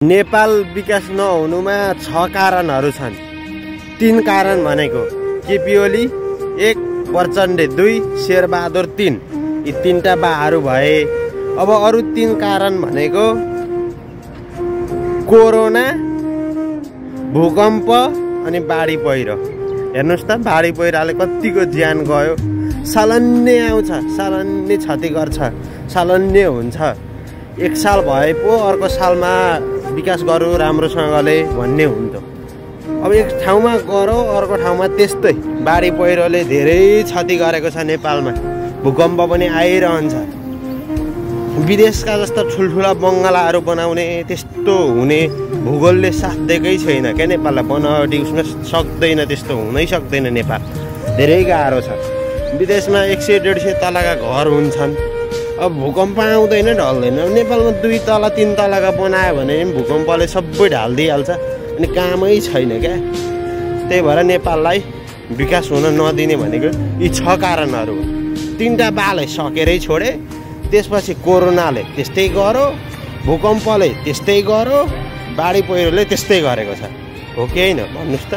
नेपाल विकास नहुनुमा 6 कारणहरू छन्। 3 कारण भनेको केपी ओली 1, प्रचण्ड 2, शेरबहादुर 3। यी 3टा बाहरू भए। अब अरु 3 कारण भनेको कोरोना, भूकम्प अनि बाढी पहिरो। हेर्नुस् त बाढी पहिरोले कतिको ज्यान गयो। सालन्ने आउँछ, सालन्ने क्षति गर्छ, सालन्ने हुन्छ। 1 साल भए पो अर्को सालमा विकास गरौँ राम्रोसँगले भन्ने हुन्थ्यो। अब एक ठाउँमा गरौँ अर्को ठाउँमा त्यस्तै। बाढी पहिरोले धेरै क्षति गरेको छ नेपालमा। भूकम्प पनि आइरहन्छ। विदेशका जस्ता ठुल्ठुला बङ्गलाहरू बनाउने त्यस्तो हुने भूगोलले साथ दिएकै छैन क्या नेपाललाई। बनावटी उसमा सक्दैन, त्यस्तो हुनै सक्दैन। नेपाल धेरै गाह्रो छ। विदेशमा 100-150 तलाका घर हुन्छन्। अब भूकम्प आउँदैन, ढल्दैन। नेपालमा 2 तला 3 तलाका बनायो भने भूकम्पले सबै ढालिदिइहाल्छ अनि कामै छैन क्या। त्यही भएर नेपाललाई विकास हुन नदिने भनेको यी 6 कारणहरू हो। 3टा बाले सकेरै छोडे। त्यसपछि कोरोनाले त्यस्तै गर्यो, भूकम्पले त्यस्तै गर्यो, बाढी पहिरोले त्यस्तै गरेको छ। हो कि होइन भन्नुस् त।